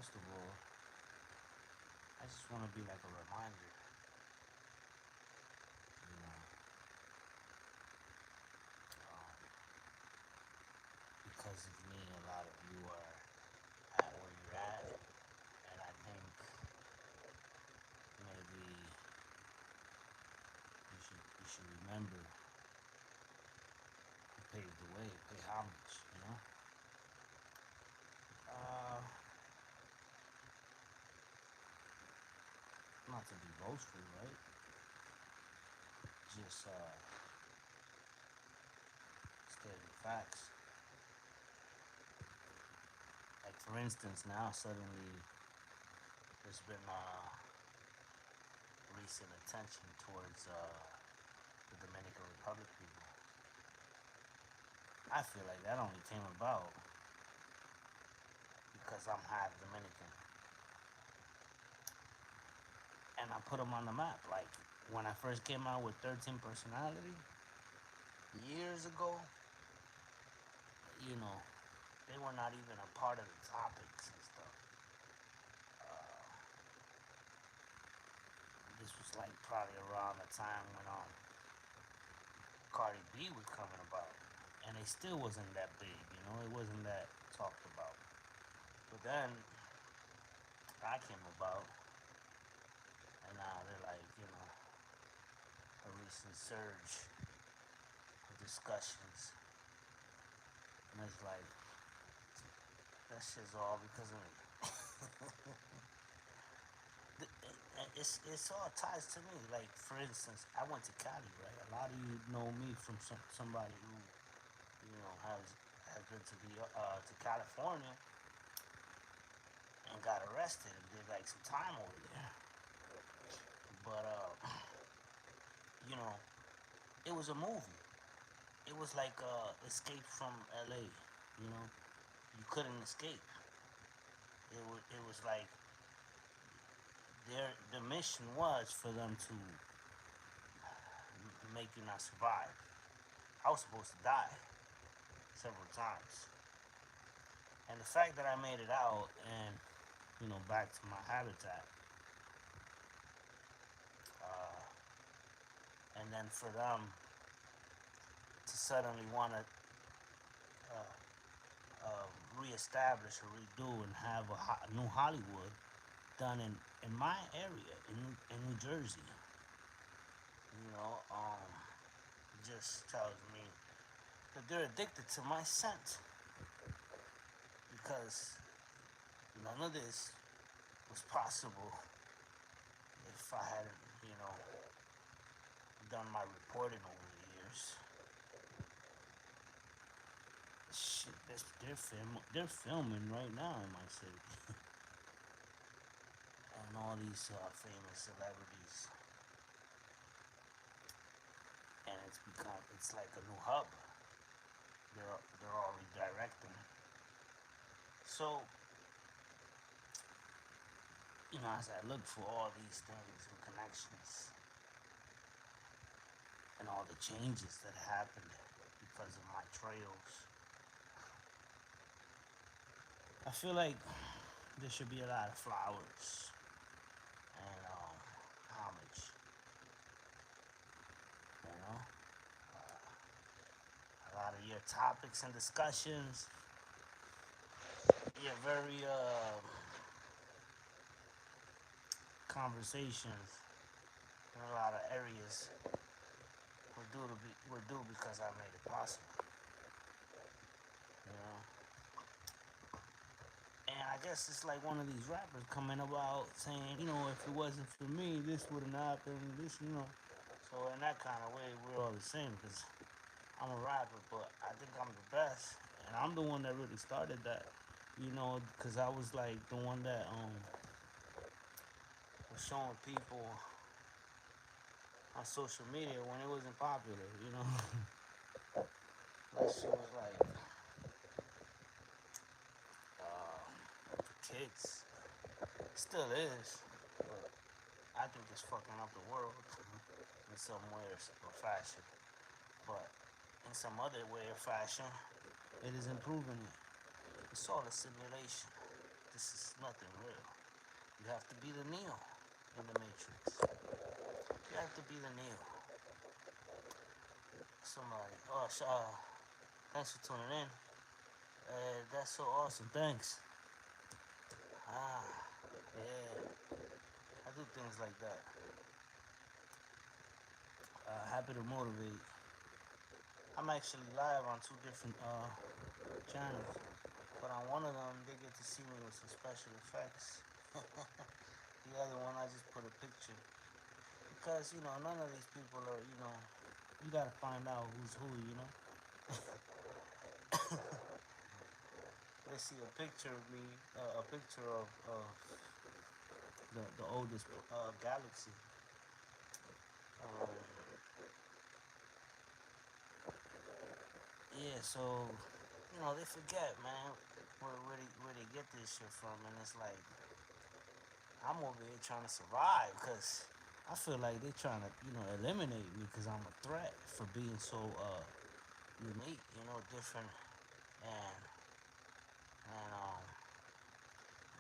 first of all, I just want to be like a reminder, you know, um, because of me, a lot of you are at where you're at, and I think maybe you should remember who paved the way, pay homage, you know. Uh, Not to be boastful, right? Just stating facts. Like for instance, now suddenly there's been recent attention towards the Dominican Republic people. I feel like that only came about because I'm half Dominican, and I put them on the map. Like when I first came out with 13 Personality years ago, you know, they were not even a part of the topics and stuff. Uh, this was like probably around the time when Cardi B was coming about, and it still wasn't that big. You know, it wasn't that talked about. But then I came about, and now they're like, you know, a recent surge of discussions, and it's like that shit's all because of me. It's all ties to me. Like for instance, I went to Cali, right? A lot of you know me from somebody who has been to California and got arrested and did like some time over there. But you know, it was a movie. It was like Escape from L.A. You know, you couldn't escape. It was like the mission was for them to make you not survive. I was supposed to die several times, and the fact that I made it out and back to my habitat, uh, and then for them to suddenly want to uh, reestablish or redo and have a new Hollywood done in my area in New Jersey, just tells me that they're addicted to my scent because none of this was possible if I hadn't, done my reporting over the years. Shit, they're filming right now in my city, and all these famous celebrities, and it's like a new hub. They're all redirecting. So as I look for all these things and connections and all the changes that happened because of my trails, I feel like there should be a lot of flowers and homage. You know, a lot of your topics and discussions, your very conversations in a lot of areas were due because I made it possible. You know, and I guess it's like one of these rappers coming about saying, if it wasn't for me, this wouldn't happen. This. So in that kind of way, we're all the same because I'm a rapper, but I think I'm the best, and I'm the one that really started that. Because I was like the one that was showing people on social media when it wasn't popular. That shit was like for kids. It still is, but I think it's fucking up the world in some way or fashion. But in some other way or fashion, it is improving it. It's all a simulation. this is nothing real. You have to be the Neo in the Matrix. You have to be the Neo. Somebody. Oh, thanks for tuning in. That's so awesome. Thanks. Ah, yeah. I do things like that. Happy to motivate. I'm actually live on two different channels, but on one of them they get to see me with some special effects. The other one I just put a picture because none of these people are you gotta find out who's who. They see a picture of me, a picture of the oldest galaxy. Um, yeah, so they forget, man, where they get this shit from, and it's like I'm over here trying to survive because I feel like they're trying to eliminate me because I'm a threat for being so unique, different, and and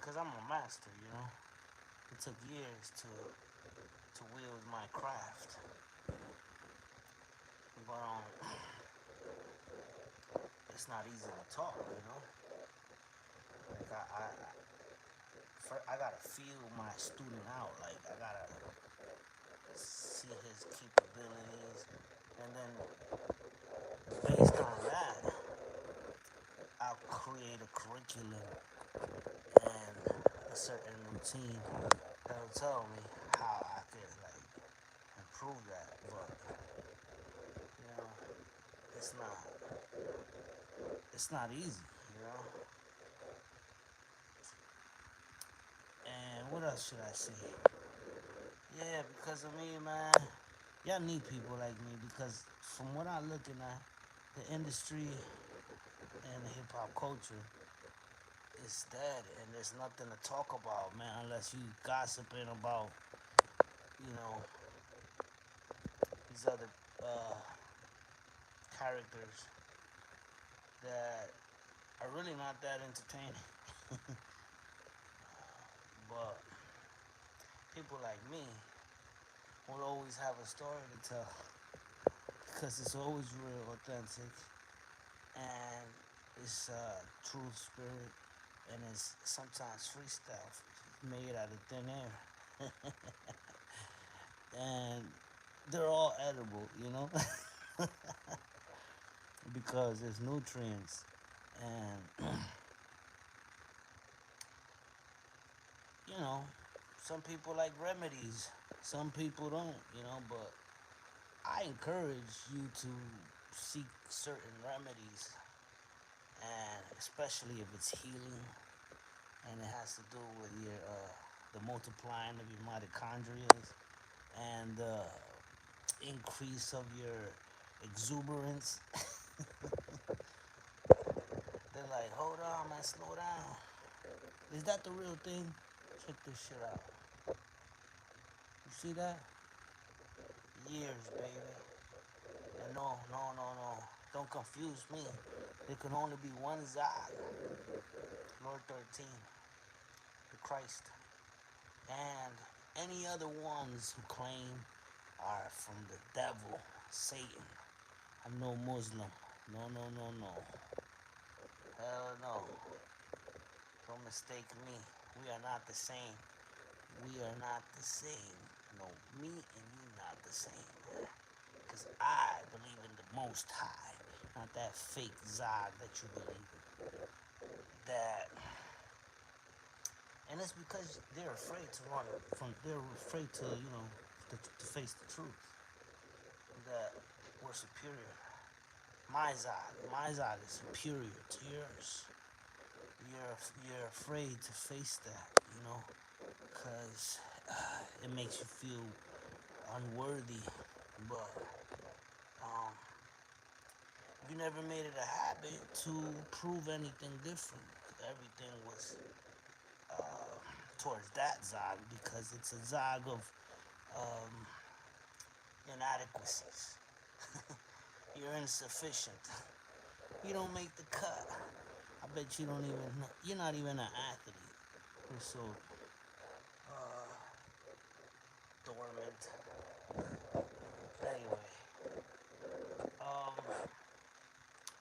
because I'm a master, It took years to wield my craft, but it's not easy to talk. Like I gotta feel my student out. Like I gotta see his capabilities, and then based on that, I'll create a curriculum and a certain routine that'll tell me how I could like improve that. But you know, it's not easy. And what else should I say? Yeah, because of me, man, y'all need people like me because from what I'm looking at, the industry and the hip hop culture is dead, and there's nothing to talk about, man, unless you gossiping about, you know, these other uh, characters that are really not that entertaining. But people like me will always have a story to tell because it's always real, authentic, and it's true spirit, and it's sometimes freestyle made out of thin air. And they're all edible, because there's nutrients. And, some people like remedies, some people don't, but I encourage you to seek certain remedies, and especially if it's healing and it has to do with the multiplying of your mitochondria and the increase of your exuberance. They're like, hold on, man, slow down. Is that the real thing? Check this shit out. You see that? Years, baby. And no. Don't confuse me. There can only be one Zod, Lord 13, the Christ. And any other ones who claim are from the devil, Satan. I'm no Muslim. No. Hell no. Don't mistake me. We are not the same. We are not the same. No, me and you not the same. Because I believe in the Most High, not that fake Zod that you believe in. That, and it's because they're afraid to run from. They're afraid to face the truth. That we're superior. My Zod is superior to yours. You're afraid to face that, because it makes you feel unworthy. But um, you never made it a habit to prove anything different. Everything was uh, towards that Zog because it's a Zog of um, inadequacies. You're insufficient. You don't make the cut. I bet you don't even know. You're not even an athlete. We're so dormant. Anyway, um,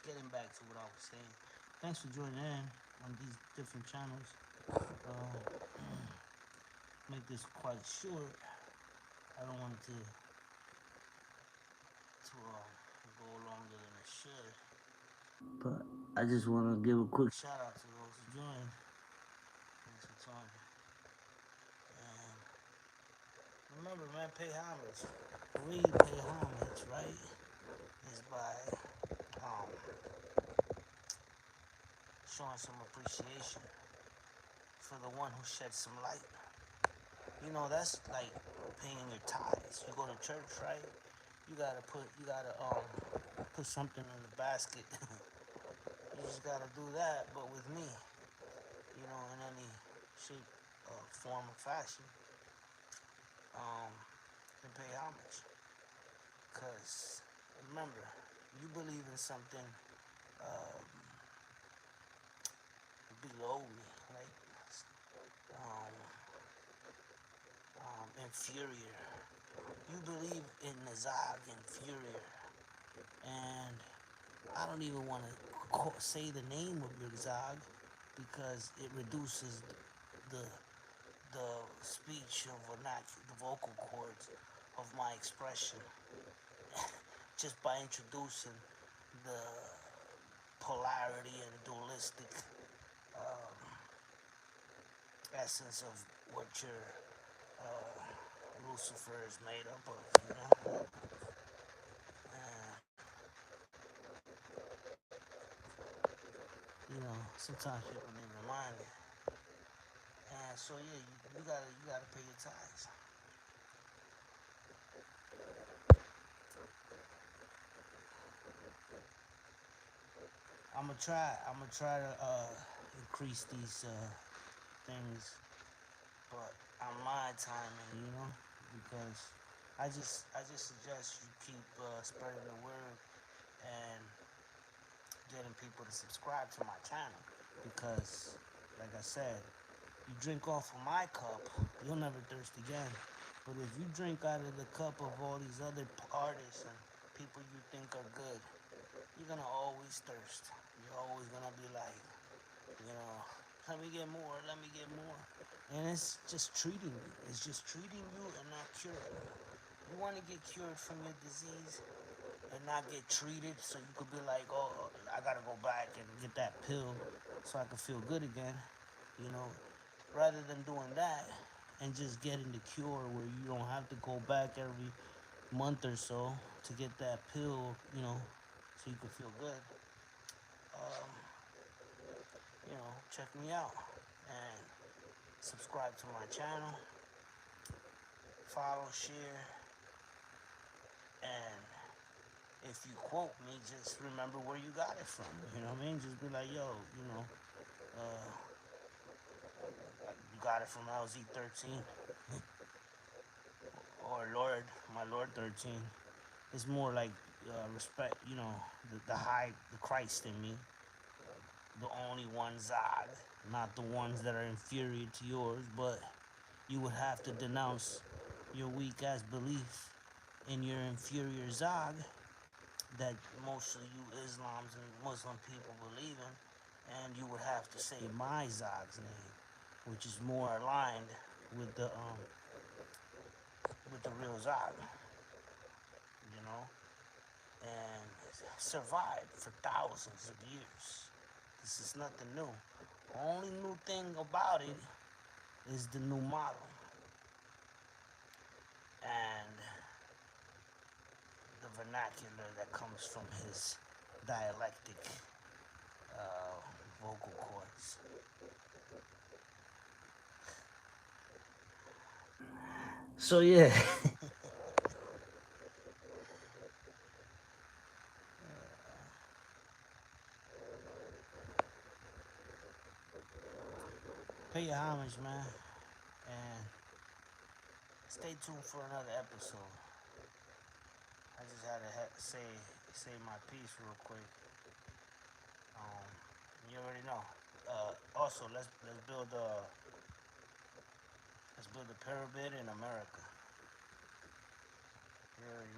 getting back to what I was saying. Thanks for joining in on these different channels. Make this quite short. I don't want it to go longer than it should. But I just want to give a quick shout out to those who joined. Thanks for talking. And remember, man, pay homage. The way you pay homage, right, is by um, showing some appreciation for the one who shed some light. You know, that's like paying your tithes. You go to church, right? You gotta put something in the basket. You just gotta do that, but with me, in any shape, form, or fashion, and pay homage. Cause remember, you believe in something um, below me, like um, inferior. You believe in the Zog inferior, and I don't even want to say the name of your Zog because it reduces the the speech of the vocal cords of my expression just by introducing the polarity and dualistic um, essence of what your Lucifer is made up of. Sometimes people need reminding. And so yeah, you gotta pay your tithes. I'm gonna try to increase these things, but on my timing, because I just suggest you keep spreading the word and getting people to subscribe to my channel because, like I said, you drink off of my cup, you'll never thirst again. But if you drink out of the cup of all these other artists and people you think are good, you're gonna always thirst. You're always gonna be like, you know, let me get more, let me get more. And it's just treating you. It's just treating you and not curing you. You want to get cured from your disease and not get treated so you could be like, oh, I gotta go back and get that pill so I can feel good again, you know, rather than doing that and just getting the cure where you don't have to go back every month or so to get that pill, so you can feel good. Um, check me out and subscribe to my channel, follow, share, and if you quote me, just remember where you got it from. You know what I mean? Just be like, yo, uh, you got it from LZ13 or my Lord 13. It's more like respect, the Christ in me, the only one Zod, not the ones that are inferior to yours, but you would have to denounce your weak ass belief in your inferior Zog that most of you Islams and Muslim people believe in, and you would have to say my Zog's name, which is more aligned with the real Zog, and survived for thousands of years. This is nothing new. Only new thing about it is the new model and the vernacular that comes from his dialectic vocal cords. So yeah, pay your homage, man, and stay tuned for another episode. I just had to say my piece real quick. You already know. Also, let's build a Let's build a pyramid in America. You already know.